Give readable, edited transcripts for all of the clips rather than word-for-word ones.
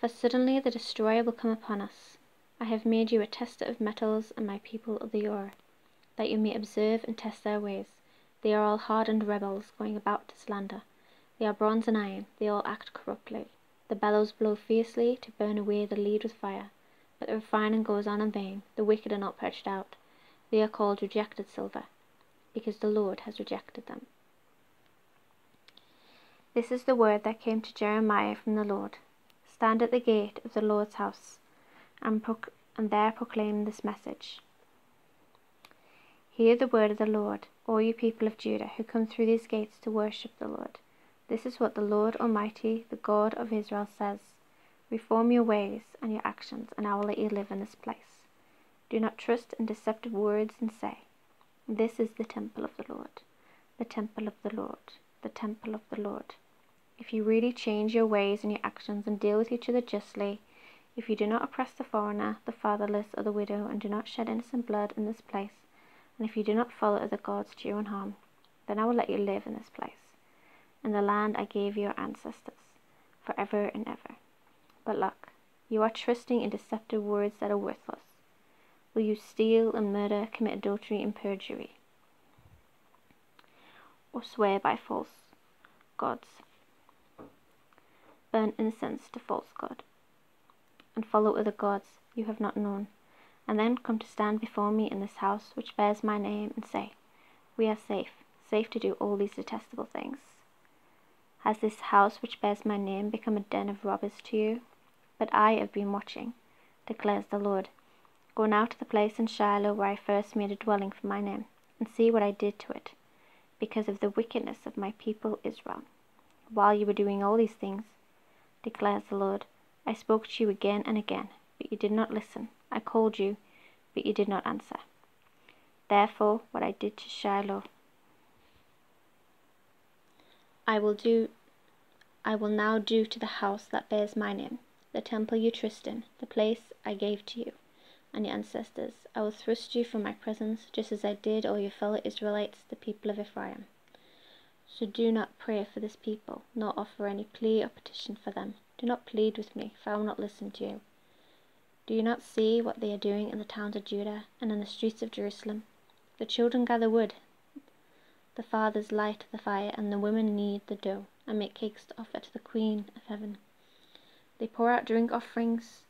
For suddenly the destroyer will come upon us. I have made you a tester of metals, and my people of the ore, that you may observe and test their ways. They are all hardened rebels, going about to slander. They are bronze and iron, they all act corruptly. The bellows blow fiercely to burn away the lead with fire, but the refining goes on in vain. The wicked are not purged out. They are called rejected silver, because the Lord has rejected them. This is the word that came to Jeremiah from the Lord. Stand at the gate of the Lord's house, and there proclaim this message. Hear the word of the Lord, all you people of Judah who come through these gates to worship the Lord. This is what the Lord Almighty, the God of Israel, says. Reform your ways and your actions, and I will let you live in this place. Do not trust in deceptive words and say, this is the temple of the Lord, the temple of the Lord, the temple of the Lord. If you really change your ways and your actions and deal with each other justly, if you do not oppress the foreigner, the fatherless, or the widow, and do not shed innocent blood in this place, and if you do not follow other gods to your own harm, then I will let you live in this place, in the land I gave your ancestors, forever and ever. But look, you are trusting in deceptive words that are worthless. Will you steal and murder, commit adultery and perjury, or swear by false gods, burn incense to false god, and follow other gods you have not known, and then come to stand before me in this house which bears my name, and say, we are safe to do all these detestable things? Has this house which bears my name become a den of robbers to you? But I have been watching, declares the Lord. Go now to the place in Shiloh where I first made a dwelling for my name, and see what I did to it, because of the wickedness of my people Israel. While you were doing all these things, declares the Lord, I spoke to you again and again, but you did not listen. I called you, but you did not answer. Therefore, what I did to Shiloh, I will now do to the house that bears my name, the temple you trust in, the place I gave to you and your ancestors. I will thrust you from my presence, just as I did all your fellow Israelites, the people of Ephraim. So do not pray for this people, nor offer any plea or petition for them. Do not plead with me, for I will not listen to you. Do you not see what they are doing in the towns of Judah and in the streets of Jerusalem? The children gather wood, the fathers light the fire, and the women knead the dough, and make cakes to offer to the Queen of Heaven. They pour out drink offerings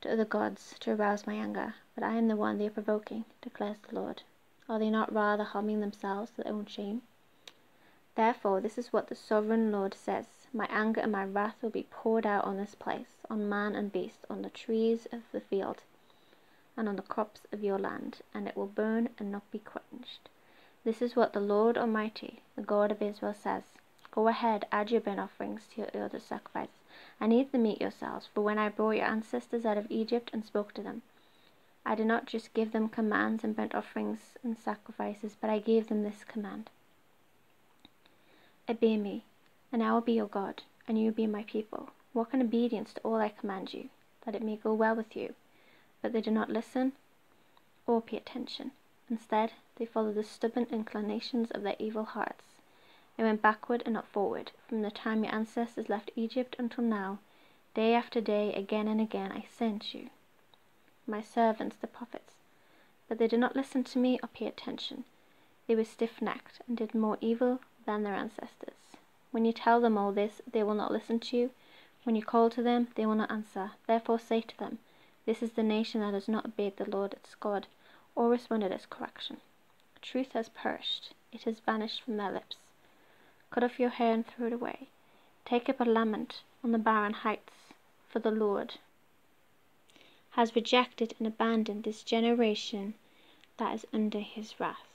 to other gods to arouse my anger, but I am the one they are provoking, declares the Lord. Are they not rather harming themselves to their own shame? Therefore, this is what the sovereign Lord says. My anger and my wrath will be poured out on this place, on man and beast, on the trees of the field, and on the crops of your land, and it will burn and not be quenched. This is what the Lord Almighty, the God of Israel, says. Go ahead, add your burnt offerings to your other sacrifices, and eat the meat yourselves, for when I brought your ancestors out of Egypt and spoke to them, I did not just give them commands and burnt offerings and sacrifices, but I gave them this command. Obey me, and I will be your God, and you will be my people. Walk in obedience to all I command you, that it may go well with you. But they do not listen or pay attention. Instead, they follow the stubborn inclinations of their evil hearts. They went backward and not forward. From the time your ancestors left Egypt until now, day after day, again and again, I sent you, my servants, the prophets. But they did not listen to me or pay attention. They were stiff-necked and did more evil than their ancestors. When you tell them all this, they will not listen to you. When you call to them, they will not answer. Therefore say to them, this is the nation that has not obeyed the Lord its God, or responded its correction. Truth has perished. It has vanished from their lips. Cut off your hair and throw it away. Take up a lament on the barren heights, for the Lord has rejected and abandoned this generation that is under his wrath.